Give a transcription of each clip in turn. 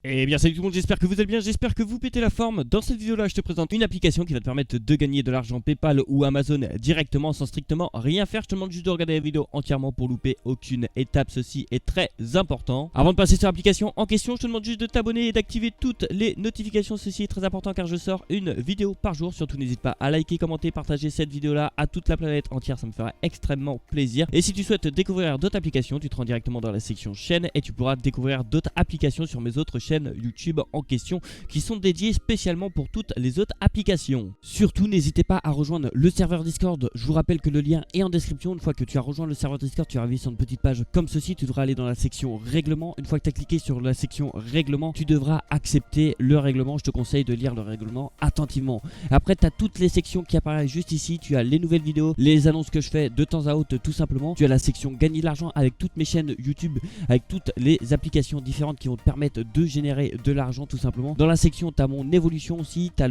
Eh bien salut tout le monde, j'espère que vous allez bien, j'espère que vous pétez la forme. Dans cette vidéo là je te présente une application qui va te permettre de gagner de l'argent PayPal ou Amazon directement sans strictement rien faire. Je te demande juste de regarder la vidéo entièrement pour louper aucune étape, ceci est très important. Avant de passer sur l'application en question, je te demande juste de t'abonner et d'activer toutes les notifications, ceci est très important car je sors une vidéo par jour. Surtout n'hésite pas à liker, commenter, partager cette vidéo là à toute la planète entière, ça me fera extrêmement plaisir. Et si tu souhaites découvrir d'autres applications, tu te rends directement dans la section chaîne et tu pourras découvrir d'autres applications sur mes autres chaînes YouTube en question qui sont dédiées spécialement pour toutes les autres applications. Surtout n'hésitez pas à rejoindre le serveur Discord, je vous rappelle que le lien est en description. Une fois que tu as rejoint le serveur Discord, tu vas arriver sur une petite page comme ceci, tu devras aller dans la section règlement. Une fois que tu as cliqué sur la section règlement, tu devras accepter le règlement. Je te conseille de lire le règlement attentivement. Après tu as toutes les sections qui apparaissent juste ici, tu as les nouvelles vidéos, les annonces que je fais de temps à autre tout simplement. Tu as la section gagner de l'argent avec toutes mes chaînes YouTube, avec toutes les applications différentes qui vont te permettre de générer de l'argent tout simplement. Dans la section tu as mon évolution aussi, tu as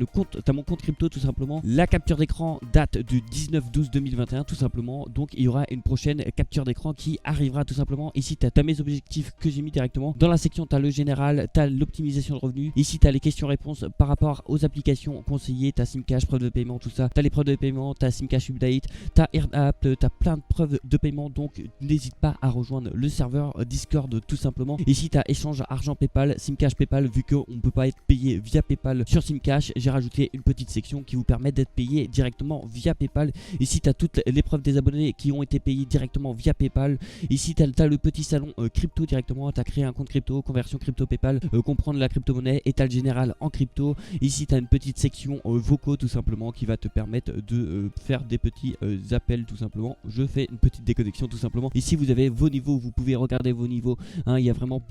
mon compte crypto tout simplement. La capture d'écran date du 19/12/2021 tout simplement, donc il y aura une prochaine capture d'écran qui arrivera tout simplement. Ici tu as mes objectifs que j'ai mis directement. Dans la section tu as le général, tu as l'optimisation de revenus. Ici tu as les questions-réponses par rapport aux applications conseillées, tu as Simcash, preuve de paiement, tout ça. Tu as les preuves de paiement, tu as Simcash Update, tu as AirApp, tu as plein de preuves de paiement, donc n'hésite pas à rejoindre le serveur Discord tout simplement. Ici tu as échange argent PayPal, Simcash PayPal. Vu qu'on ne peut pas être payé via PayPal sur Simcash, j'ai rajouté une petite section qui vous permet d'être payé directement via PayPal. Ici tu as toutes les preuves des abonnés qui ont été payés directement via PayPal. Ici tu as le petit salon crypto directement, tu as créé un compte crypto, conversion crypto PayPal, comprendre la crypto-monnaie, état général en crypto. Ici tu as une petite section vocaux tout simplement qui va te permettre de faire des petits appels tout simplement. Je fais une petite déconnexion tout simplement. Ici vous avez vos niveaux, vous pouvez regarder vos niveaux, hein, il y a vraiment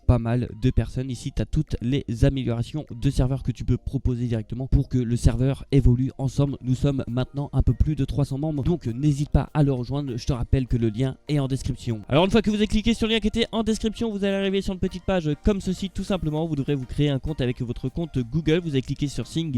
pas mal de personnes. Ici tu as toutes les améliorations de serveur que tu peux proposer directement pour que le serveur évolue ensemble. Nous sommes maintenant un peu plus de 300 membres, donc n'hésite pas à le rejoindre. Je te rappelle que le lien est en description. Alors une fois que vous avez cliqué sur le lien qui était en description, vous allez arriver sur une petite page comme ceci tout simplement. Vous devrez vous créer un compte avec votre compte Google. Vous allez cliquer sur Sign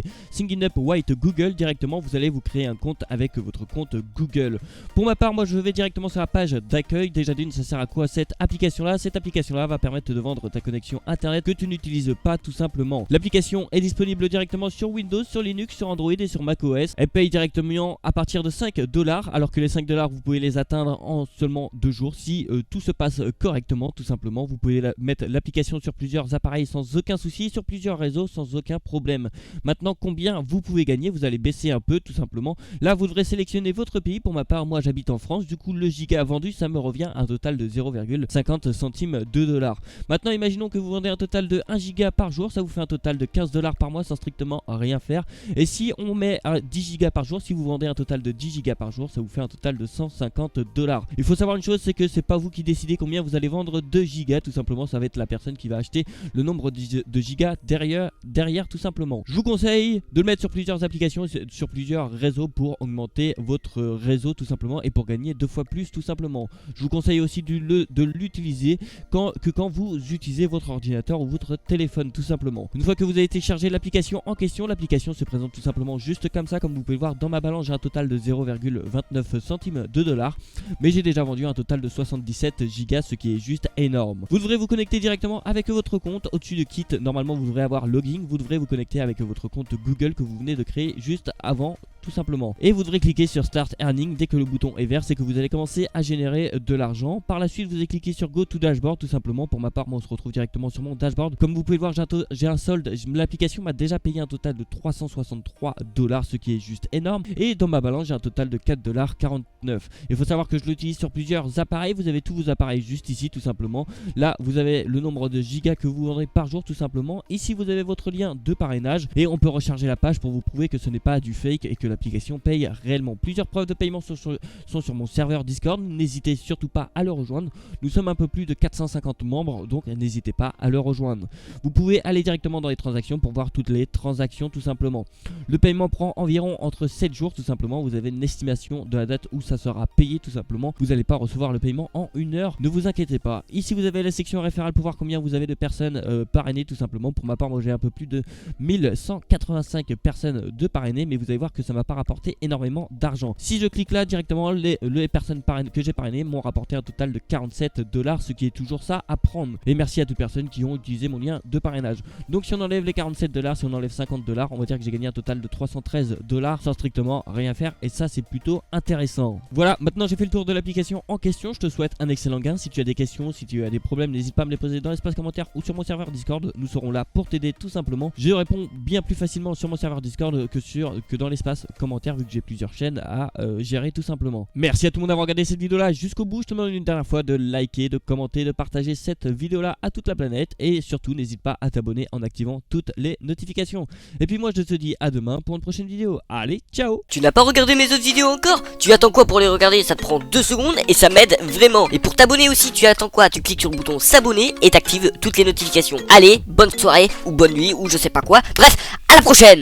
Up White Google directement. Vous allez vous créer un compte avec votre compte Google. Pour ma part, moi je vais directement sur la page d'accueil. Déjà d'une, ça sert à quoi cette application là? Cette application là va permettre de vendre ta connexion internet que tu n'utilises pas tout simplement. L'application est disponible directement sur Windows, sur Linux, sur Android et sur macOS. Elle paye directement à partir de 5$, alors que les 5$ vous pouvez les atteindre en seulement 2 jours si tout se passe correctement tout simplement. Vous pouvez mettre l'application sur plusieurs appareils sans aucun souci, sur plusieurs réseaux sans aucun problème. Maintenant combien vous pouvez gagner? Vous allez baisser un peu tout simplement. Là vous devrez sélectionner votre pays. Pour ma part moi j'habite en France, du coup le giga vendu ça me revient à un total de 0,50 centimes de dollar. Maintenant imaginons que vous vendez un total de 1 giga par jour, ça vous fait un total de 15$ par mois sans strictement rien faire. Et si on met à 10 gigas par jour, si vous vendez un total de 10 gigas par jour, ça vous fait un total de 150$. Il faut savoir une chose, c'est que c'est pas vous qui décidez combien vous allez vendre de gigas, tout simplement ça va être la personne qui va acheter le nombre de gigas derrière tout simplement. Je vous conseille de le mettre sur plusieurs applications, sur plusieurs réseaux pour augmenter votre réseau tout simplement et pour gagner 2 fois plus tout simplement. Je vous conseille aussi de l'utiliser quand vous utilisez votre ordinateur ou votre téléphone tout simplement. Une fois que vous avez téléchargé l'application en question, l'application se présente tout simplement juste comme ça. Comme vous pouvez le voir dans ma balance, j'ai un total de 0,29 centimes de dollars, mais j'ai déjà vendu un total de 77 gigas, ce qui est juste énorme. Vous devrez vous connecter directement avec votre compte. Au-dessus de Kit, normalement vous devrez avoir login. Vous devrez vous connecter avec votre compte Google que vous venez de créer juste avant tout simplement. Et vous devrez cliquer sur Start Earning. Dès que le bouton est vert, c'est que vous allez commencer à générer de l'argent. Par la suite, vous allez cliquer sur Go to Dashboard tout simplement. Pour ma part, moi on se retrouve directement sur mon dashboard. Comme vous pouvez le voir, j'ai un solde. L'application m'a déjà payé un total de 363$, ce qui est juste énorme. Et dans ma balance, j'ai un total de 4,49$. Il faut savoir que je l'utilise sur plusieurs appareils. Vous avez tous vos appareils juste ici tout simplement. Là, vous avez le nombre de gigas que vous vendrez par jour tout simplement. Ici, vous avez votre lien de parrainage et on peut recharger la page pour vous prouver que ce n'est pas du fake et que l'application paye réellement. Plusieurs preuves de paiement sont sur mon serveur Discord. N'hésitez surtout pas à le rejoindre. Nous sommes un peu plus de 450 membres, donc n'hésitez pas à le rejoindre. Vous pouvez aller directement dans les transactions pour voir toutes les transactions tout simplement. Le paiement prend environ entre 7 jours tout simplement. Vous avez une estimation de la date où ça sera payé tout simplement. Vous n'allez pas recevoir le paiement en 1 heure, ne vous inquiétez pas. Ici vous avez la section référale pour voir combien vous avez de personnes parrainées tout simplement. Pour ma part, moi j'ai un peu plus de 1185 personnes de parrainées, mais vous allez voir que ça m'a m'a pas rapporté énormément d'argent. Si je clique là directement, les personnes que j'ai parrainées m'ont rapporté un total de 47 $, ce qui est toujours ça à prendre. Et merci à toutes les personnes qui ont utilisé mon lien de parrainage. Donc si on enlève les 47 $, si on enlève 50 $, on va dire que j'ai gagné un total de 313 $ sans strictement rien faire, et ça c'est plutôt intéressant. Voilà, maintenant j'ai fait le tour de l'application en question. Je te souhaite un excellent gain. Si tu as des questions, si tu as des problèmes, n'hésite pas à me les poser dans l'espace commentaire ou sur mon serveur Discord. Nous serons là pour t'aider tout simplement. Je réponds bien plus facilement sur mon serveur Discord que dans l'espace commentaire, vu que j'ai plusieurs chaînes à gérer tout simplement. Merci à tout le monde d'avoir regardé cette vidéo là jusqu'au bout. Je te demande une dernière fois de liker, de commenter, de partager cette vidéo là à toute la planète, et surtout n'hésite pas à t'abonner en activant toutes les notifications. Et puis moi je te dis à demain pour une prochaine vidéo. Allez, ciao. Tu n'as pas regardé mes autres vidéos encore? Tu attends quoi pour les regarder? Ça te prend 2 secondes et ça m'aide vraiment. Et pour t'abonner aussi, tu attends quoi? Tu cliques sur le bouton s'abonner et t'actives toutes les notifications. Allez, bonne soirée ou bonne nuit ou je sais pas quoi. Bref, à la prochaine.